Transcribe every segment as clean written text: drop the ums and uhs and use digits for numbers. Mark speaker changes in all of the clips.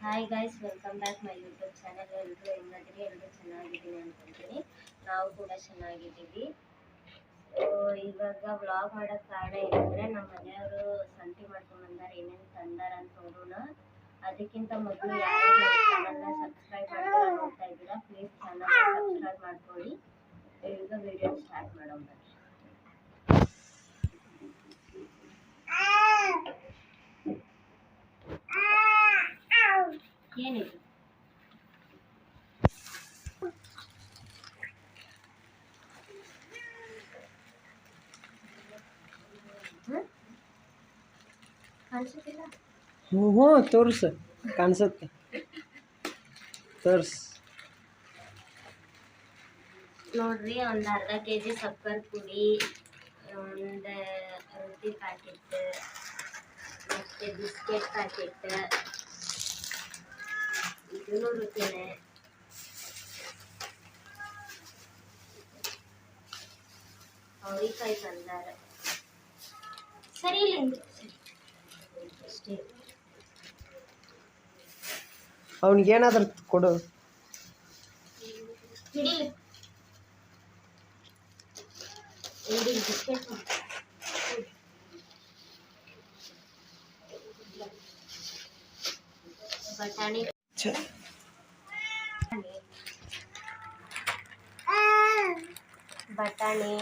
Speaker 1: Hi guys, welcome back my YouTube channel. ಎಲ್ಲರೂ ಹೆಂಗಿದ್ದೀರಿ? ಎಲ್ಲರೂ ಚೆನ್ನಾಗಿದ್ದೀನಿ ಅನ್ಕೊಂತೀನಿ. ನಾವು ಕೂಡ ಚೆನ್ನಾಗಿದ್ದೀವಿ. ಇವಾಗ ವ್ಲಾಗ್ ಮಾಡೋಕ್ಕೆ ಕಾರಣ ಏನಂದರೆ, ನಮ್ಮ ಮನೆಯವರು ಸಂತೆ ಮಾಡ್ಕೊಂಡು ಬಂದಾರ, ಏನೇನು ತಂದಾರ ಅಂತ ನೋಡೋಣ. ಅದಕ್ಕಿಂತ ಮೊದಲು ಯಾರು ನಮ್ಮ ಚಾನಲ್ನ ಸಬ್ಸ್ಕ್ರೈಬ್ ಮಾಡ್ಕೊಂಡು ನೋಡ್ತಾ ಇದ್ದೀರಾ, ಪ್ಲೀಸ್ ಚಾನಲ್ನ ಸಬ್ಸ್ಕ್ರೈಬ್ ಮಾಡ್ಕೊಳ್ಳಿ. ಈಗ ವಿಡಿಯೋ ಸ್ಟಾರ್ಟ್ ಮಾಡೋಣ. ಏನಿದೆ ಕಾಣಿಸುತ್ತಿಲ್ಲ?
Speaker 2: ಹ್ಞೂ ತೋರ್ಸು, ಕಾಣಿಸುತ್ತೆ, ತೋರ್ಸು
Speaker 1: ನೋಡ್ರಿ. ಒಂದು ಅರ್ಧ ಕೆಜಿ ಸಕ್ಕರೆ ಪುಡಿ, ಒಂದು ರೊಟ್ಟಿ ಪ್ಯಾಕೆಟ್, ಮತ್ತೆ ಬಿಸ್ಕೆಟ್ ಪ್ಯಾಕೆಟ್, ಇದೂ ರುಚಿನೇ. ಅವರಿಕಾಯಿ ತಂದಾರ. ಸರಿ ಇಲ್ಲ ಅಷ್ಟೇ.
Speaker 2: ಅವನಿಗೇನಾದ್ರೂ ಕೊಡು.
Speaker 1: ಹಿಡೀಲಿ ಬಿಸ್ಕೆಟ್. ಬಟಾಣಿ,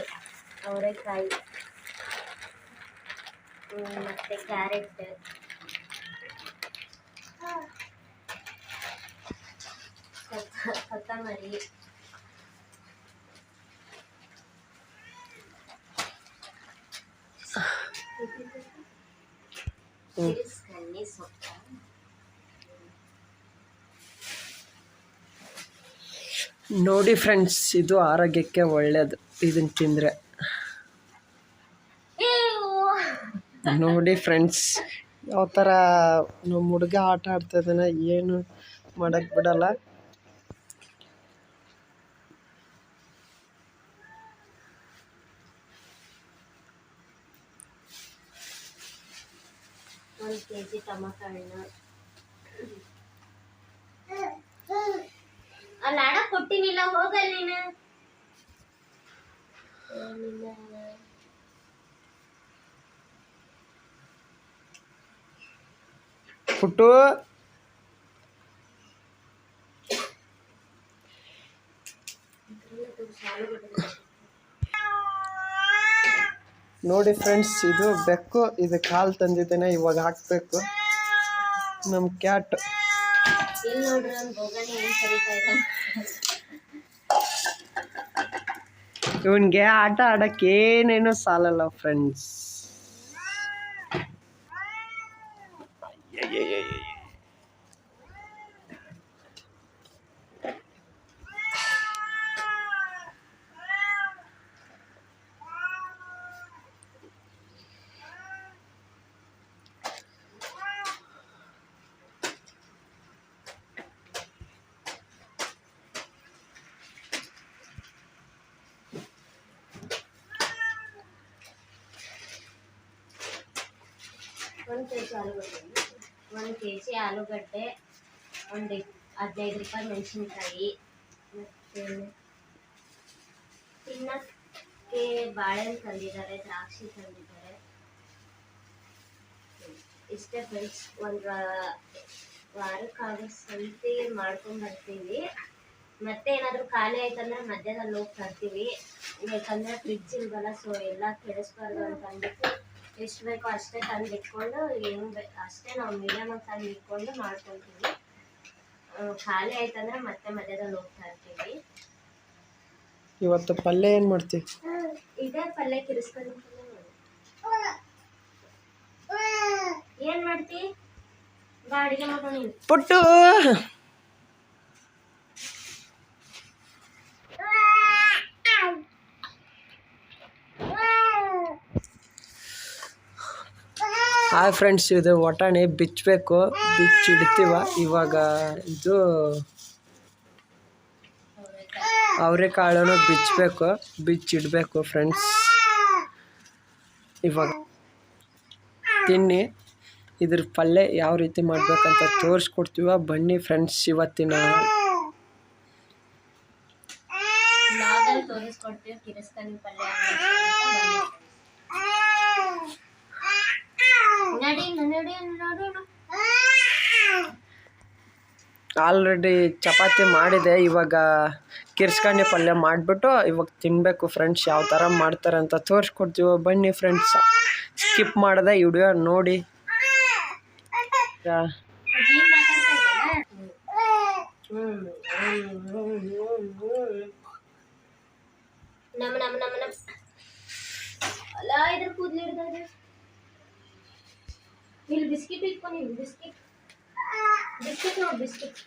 Speaker 1: ಅವರೆಕಾಯಿ, ಮತ್ತೆ ಕ್ಯಾರೆಟ್, ಕೊತ್ತಂಬರಿ, ಕನ್ನಿ ಸೊಪ್ಪು.
Speaker 2: ನೋಡಿ ಫ್ರೆಂಡ್ಸ್, ಇದು ಆರೋಗ್ಯಕ್ಕೆ ಒಳ್ಳೆಯದು, ಇದನ್ನು ತಿಂದರೆ. ನೋಡಿ ಫ್ರೆಂಡ್ಸ್, ಯಾವ ಥರ ನಮ್ಮ ಹುಡುಗ ಆಟ ಆಡ್ತಾಯಿದ್ದಾನೆ, ಏನು ಮಾಡೋಕ್ಕೆ ಬಿಡಲ್ಲ.
Speaker 1: ಒಂದು ಕೆಜಿ ಟೊಮಟೊ ಹಣ್ಣು. ಅಲ್ಲಿ ಆಡ ಕೊಟ್ಟಿನಿಲ್ಲ, ಹೋಗಲ್ಲ ನೀನು.
Speaker 2: ಪುಟ್ಟು, ನೋಡಿ ಫ್ರೆಂಡ್ಸ್, ಇದು ಬೆಕ್ಕು, ಇದು ಕಾಲು ತಂದಿದ್ದೇನೆ, ಇವಾಗ ಹಾಕಬೇಕು. ನಮ್ಮ ಕ್ಯಾಟ್ ಇವನಿಗೆ ಆಟ ಆಡೋಕ್ಕೆ ಏನೇನೋ ಸಾಲಲ್ಲ ಫ್ರೆಂಡ್ಸ್.
Speaker 1: ಒಂದು ಕೆಜಿ ಆಲೂಗಡ್ಡೆ, ಒಂದು 15 ರೂಪಾಯಿ ಮೆಣಸಿನ್ಕಾಯಿ, ಮತ್ತು ತಿನ್ನಕ್ಕೆ ಬಾಳೆಹಣ್ಣು ತಂದಿದ್ದಾರೆ, ದ್ರಾಕ್ಷಿ ತಂದಿದ್ದಾರೆ. ಇಷ್ಟೇ ಫ್ರೆಂಡ್ಸ್. ಒಂದು ವಾರಕ್ಕಾಗ ಸಂತೆ ಮಾಡ್ಕೊಂಡು ಬರ್ತೀವಿ. ಮತ್ತೆ ಏನಾದರೂ ಖಾಲಿ ಆಯ್ತಂದ್ರೆ ಮಧ್ಯಾಹ್ನದಲ್ಲಿ ಹೋಗಿ ತರ್ತೀವಿ. ಯಾಕಂದರೆ ಫ್ರಿಡ್ಜ್ ಇಲ್ವಲ್ಲ, ಸೊ ಎಲ್ಲ ಕೆಡಿಸ್ಬಾರ್ದು ಅಂತ ಅಂದ್ಬಿಟ್ಟು ಎಷ್ಟು ಬೇಕೋ ಅಷ್ಟೇ ತಂದು ಇಟ್ಕೊಂಡು, ಅಷ್ಟೇ ನಾವು ಮೀಡಿಯಮಾಗಿ ತಂದು ಇಟ್ಕೊಂಡು ಮಾಡ್ಕೊತೀವಿ. ಖಾಲಿ ಆಯ್ತಂದ್ರೆ ಮತ್ತೆ ಮಧ್ಯದಲ್ಲಿ ಹೋಗ್ತಾ ಇರ್ತೀವಿ.
Speaker 2: ಇವತ್ತು ಪಲ್ಯ ಏನು ಮಾಡ್ತೀವಿ?
Speaker 1: ಇದೇ ಪಲ್ಯ ಕಿರಿಸ್ಕೊಂಡು ಏನು ಮಾಡ್ತಿ? ಅಡುಗೆ ಮಾಡ್ಕೊಂಡು
Speaker 2: ಪುಟ್ಟು. ಹಾಯ್ ಫ್ರೆಂಡ್ಸ್, ಇದು ವಟಾಣಿ ಬಿಚ್ಚಬೇಕು, ಬಿಚ್ಚಿಡ್ತೀವ ಇವಾಗ. ಇದು ಅವರೆಕಾಳನ್ನು ಬಿಚ್ಚಬೇಕು, ಬಿಚ್ಚಿಡಬೇಕು ಫ್ರೆಂಡ್ಸ್. ಇವಾಗ ತಿನ್ನಿ, ಇದ್ರ ಪಲ್ಯ ಯಾವ ರೀತಿ ಮಾಡ್ಬೇಕಂತ ತೋರಿಸ್ಕೊಡ್ತೀವ. ಬನ್ನಿ ಫ್ರೆಂಡ್ಸ್, ಇವತ್ತಿನ
Speaker 1: ತೋರಿಸ್ಕೊಡ್ತೀವಿ ಕಿರಿಸ್ತಾನಿ ಪಲ್ಯ.
Speaker 2: ಆಲ್ರೆಡಿ ಚಪಾತಿ ಮಾಡಿದೆ, ಇವಾಗ ಕಿರ್ಸ್ಕಂಡಿ ಪಲ್ಯ ಮಾಡಿಬಿಟ್ಟು ಇವಾಗ ತಿನ್ನಬೇಕು ಫ್ರೆಂಡ್ಸ್. ಯಾವ ಥರ ಮಾಡ್ತಾರೆ ಅಂತ ತೋರಿಸ್ಕೊಡ್ತೀವಿ. ಬನ್ನಿ ಫ್ರೆಂಡ್ಸ್, ಸ್ಕಿಪ್ ಮಾಡದೆ ವಿಡಿಯೋ ನೋಡಿ.
Speaker 1: ಅಲ್ಲ ಇದ್ರ ಕೂದಲು ಹಿಡ್ದಾಗ ಇಲ್ಲಿ ಬಿಸ್ಕಿಟ್ ಇಟ್ಕೊಂಡು ಬಿಸ್ಕಿಟ್ ನೋಡಿ ಬಿಸ್ಕಿಟ್.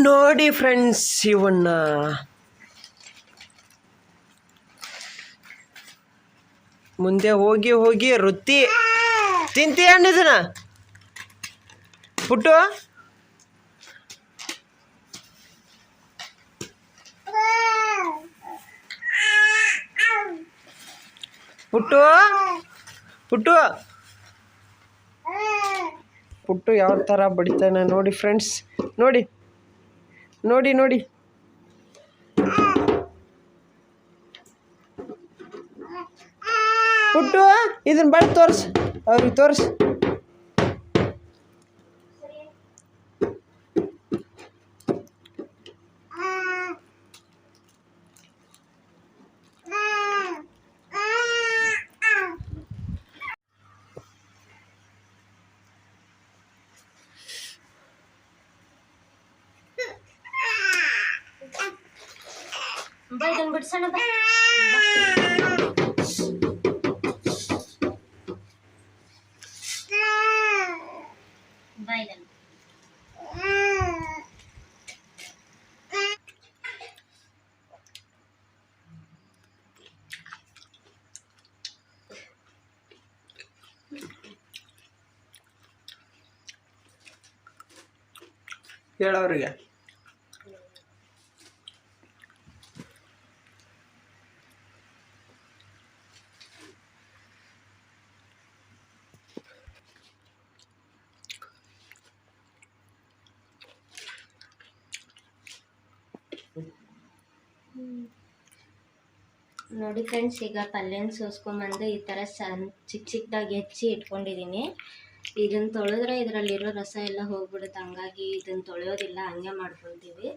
Speaker 2: ನೋಡಿ ಫ್ರೆಂಡ್ಸ್, ಇವನ್ನ ಮುಂದೆ ಹೋಗಿ ಹೋಗಿ ವೃತ್ತಿ ತಿಂತಿ ಅನ್ನಿದನ ಪುಟ್ಟು. ಪುಟ್ಟು ಪುಟ್ಟು ಪುಟ್ಟು ಯಾವ ಥರ ಬಡಿತಾನೆ ನೋಡಿ ಫ್ರೆಂಡ್ಸ್. ನೋಡಿ ನೋಡಿ ನೋಡಿ ಪುಟ್ಟು, ಇದನ್ನ ಬಡಿ ತೋರ್ಸು, ಅವ್ರಿಗೆ ತೋರ್ಸು.
Speaker 1: ಇದನ್ನು ಬಿಡ್ಸೋಣ ಬಾ.
Speaker 2: ಹೇಳೋರಿಗೆ
Speaker 1: ನೋಡಿ ಫ್ರೆಂಡ್ಸ್, ಈಗ ಪಲ್ಯನ ಸೋಸ್ಕೊಂಬಂದು ಈ ಥರ ಚಿಕ್ಕ ಚಿಕ್ಕದಾಗಿ ಹೆಚ್ಚಿ ಇಟ್ಕೊಂಡಿದ್ದೀನಿ. ಇದನ್ನು ತೊಳೆದ್ರೆ ಇದರಲ್ಲಿರೋ ರಸ ಎಲ್ಲ ಹೋಗ್ಬಿಡುತ್ತೆ, ಹಂಗಾಗಿ ಇದನ್ನು ತೊಳೆಯೋದಿಲ್ಲ, ಹಂಗೆ ಮಾಡ್ಕೊಳ್ತೀವಿ.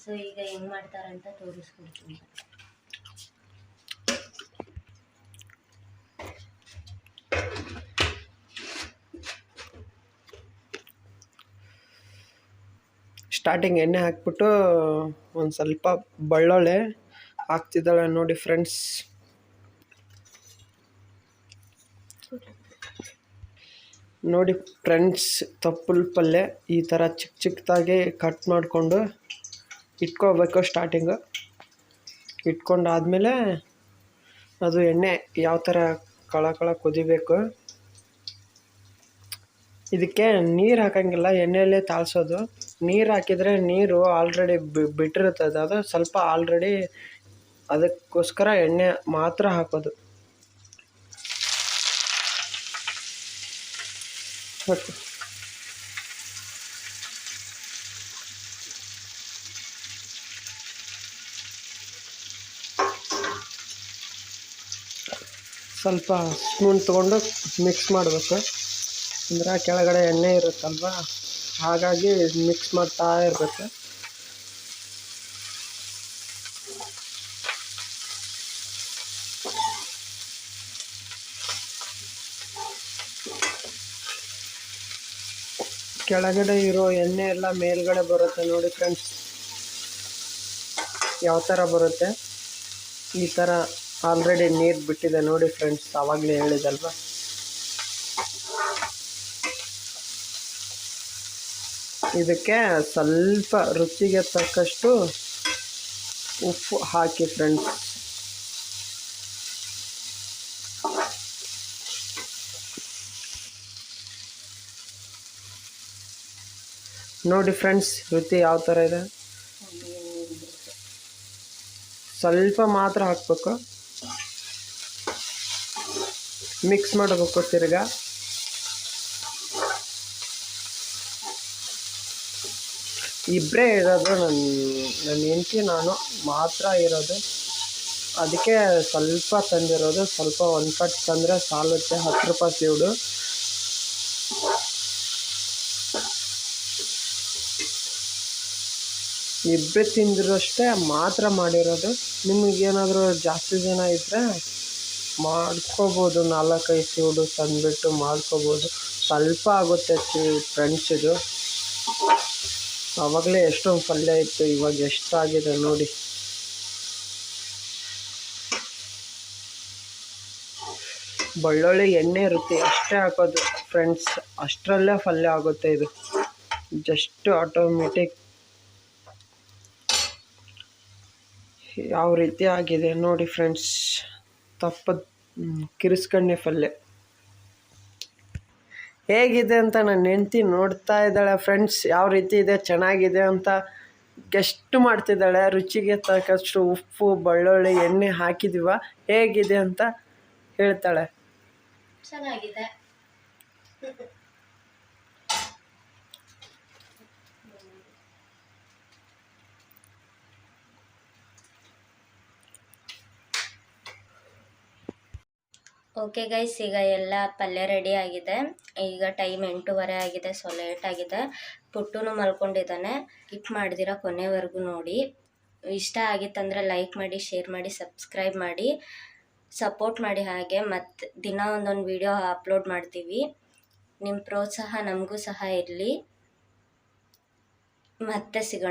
Speaker 1: ಸೊ ಈಗ ಹೆಂಗೆ ಮಾಡ್ತಾರಂತ ತೋರಿಸ್ಕೊಡ್ತೀನಿ.
Speaker 2: ಸ್ಟಾರ್ಟಿಂಗ್ ಎಣ್ಣೆ ಹಾಕ್ಬಿಟ್ಟು ಒಂದು ಸ್ವಲ್ಪ ಬೆಳ್ಳುಳ್ಳಿ ಹಾಕ್ತಿದ್ದಾಳೆ ನೋಡಿ ಫ್ರೆಂಡ್ಸ್. ನೋಡಿ ಫ್ರೆಂಡ್ಸ್, ತಪ್ಪಲ್ ಪಲ್ಯ ಈ ಥರ ಚಿಕ್ಕ ಚಿಕ್ಕದಾಗಿ ಕಟ್ ಮಾಡಿಕೊಂಡು ಇಟ್ಕೋಬೇಕು. ಸ್ಟಾರ್ಟಿಂಗು ಇಟ್ಕೊಂಡಾದಮೇಲೆ ಅದು ಎಣ್ಣೆ ಯಾವ ಥರ ಕಳ ಕುದಿಬೇಕು. ಇದಕ್ಕೆ ನೀರು ಹಾಕಂಗಿಲ್ಲ, ಎಣ್ಣೆಯಲ್ಲೇ ತಾಳ್ಸೋದು. ನೀರು ಹಾಕಿದರೆ ನೀರು ಆಲ್ರೆಡಿ ಬಿಟ್ಟಿರ್ತದೆ, ಅದು ಸ್ವಲ್ಪ ಆಲ್ರೆಡಿ, ಅದಕ್ಕೋಸ್ಕರ ಎಣ್ಣೆ ಮಾತ್ರ ಹಾಕೋದು. ಸ್ವಲ್ಪ ಸ್ಪೂನ್ ತೊಗೊಂಡು ಮಿಕ್ಸ್ ಮಾಡಬೇಕು, ಅಂದರೆ ಕೆಳಗಡೆ ಎಣ್ಣೆ ಇರುತ್ತಲ್ವ, ಹಾಗಾಗಿ ಮಿಕ್ಸ್ ಮಾಡ್ತಾ ಇರಬೇಕು. ಕೆಳಗಡೆ ಇರೋ ಎಣ್ಣೆ ಎಲ್ಲ ಮೇಲ್ಗಡೆ ಬರುತ್ತೆ ನೋಡಿ ಫ್ರೆಂಡ್ಸ್. ಯಾವ ಥರ ಬರುತ್ತೆ, ಈ ಥರ ಆಲ್ರೆಡಿ ನೀರು ಬಿಟ್ಟಿದೆ ನೋಡಿ ಫ್ರೆಂಡ್ಸ್, ಆವಾಗಲೇ ಹೇಳಿದಲ್ವ. ಇದಕ್ಕೆ ಸ್ವಲ್ಪ ರುಚಿಗೆ ತಕ್ಕಷ್ಟು ಉಪ್ಪು ಹಾಕಿ ಫ್ರೆಂಡ್ಸ್. ನೋಡಿ ಫ್ರೆಂಡ್ಸ್ ರುಚಿ ಯಾವ ಥರ ಇದೆ. ಸ್ವಲ್ಪ ಮಾತ್ರ ಹಾಕಬೇಕು, ಮಿಕ್ಸ್ ಮಾಡಬೇಕು ತಿರ್ಗಾ. ಇಬ್ಬರೇ ಇರೋದು, ನನ್ನ ಹೆಂಡತಿ ನಾನು ಮಾತ್ರ ಇರೋದು, ಅದಕ್ಕೆ ಸ್ವಲ್ಪ ತಂದಿರೋದು. ಸ್ವಲ್ಪ ಒಂದು ಕಟ್ ತಂದರೆ ಸಾಲುತ್ತೆ. 10 ರೂಪಾಯಿ ಸೀಡು. ಇಬ್ಬರೇ ತಿಂದಿರೋಷ್ಟೇ ಮಾತ್ರ ಮಾಡಿರೋದು. ನಿಮಗೇನಾದರೂ ಜಾಸ್ತಿ ಜನ ಇದ್ದರೆ ಮಾಡ್ಕೋಬೋದು, 4-5 ಸೀಡು ತಂದುಬಿಟ್ಟು ಮಾಡ್ಕೋಬೋದು. ಸ್ವಲ್ಪ ಆಗುತ್ತೆ ಫ್ರೆಂಡ್ಸ್ ಇದು. ಆವಾಗಲೇ ಎಷ್ಟೊಂದು ಪಲ್ಯ ಇತ್ತು, ಇವಾಗ ಎಷ್ಟಾಗಿದೆ ನೋಡಿ. ಬೆಳ್ಳುಳ್ಳಿ ಎಣ್ಣೆ ಇರುತ್ತೆ ಅಷ್ಟೇ ಹಾಕೋದು ಫ್ರೆಂಡ್ಸ್, ಅಷ್ಟರಲ್ಲೇ ಪಲ್ಯ ಆಗುತ್ತೆ ಇದು. ಜಸ್ಟ್ ಆಟೋಮೆಟಿಕ್ ಯಾವ ರೀತಿ ಆಗಿದೆ ನೋಡಿ ಫ್ರೆಂಡ್ಸ್. ಕಿರಿಸ್ಕಣ್ಣೆ ಪಲ್ಯ ಹೇಗಿದೆ ಅಂತ ನನ್ನ ಹೆಂಡ್ತಿ ನೋಡ್ತಾ ಇದ್ದಾಳೆ ಫ್ರೆಂಡ್ಸ್. ಯಾವ ರೀತಿ ಇದೆ, ಚೆನ್ನಾಗಿದೆ ಅಂತ ಗೆಸ್ಟ್ ಮಾಡ್ತಿದ್ದಾಳೆ. ರುಚಿಗೆ ತಕ್ಕಷ್ಟು ಉಪ್ಪು, ಬೆಳ್ಳುಳ್ಳಿ, ಎಣ್ಣೆ ಹಾಕಿದೀವ, ಹೇಗಿದೆ ಅಂತ ಹೇಳ್ತಾಳೆ.
Speaker 1: ಚೆನ್ನಾಗಿದೆ. ಓಕೆ ಗೈಸ್, ಈಗ ಎಲ್ಲ ಪಲ್ಯ ರೆಡಿ ಆಗಿದೆ. ಈಗ ಟೈಮ್ 8:15 ಆಗಿದೆ, ಸೊ ಲೇಟ್ ಆಗಿದೆ. ಪುಟ್ಟುನು ಮಲ್ಕೊಂಡಿದ್ದಾನೆ. ಸ್ಕಿಪ್ ಮಾಡ್ದಿರ ಕೊನೆವರೆಗೂ ನೋಡಿ. ಇಷ್ಟ ಆಗಿತ್ತಂದರೆ ಲೈಕ್ ಮಾಡಿ, ಶೇರ್ ಮಾಡಿ, ಸಬ್ಸ್ಕ್ರೈಬ್ ಮಾಡಿ, ಸಪೋರ್ಟ್ ಮಾಡಿ. ಹಾಗೆ ಮತ್ತು ದಿನ ಒಂದೊಂದು ವಿಡಿಯೋ ಅಪ್ಲೋಡ್ ಮಾಡ್ತೀವಿ. ನಿಮ್ಮ ಪ್ರೋತ್ಸಾಹ ನಮಗೂ ಸಹ ಇರಲಿ. ಮತ್ತೆ ಸಿಗೋಣ.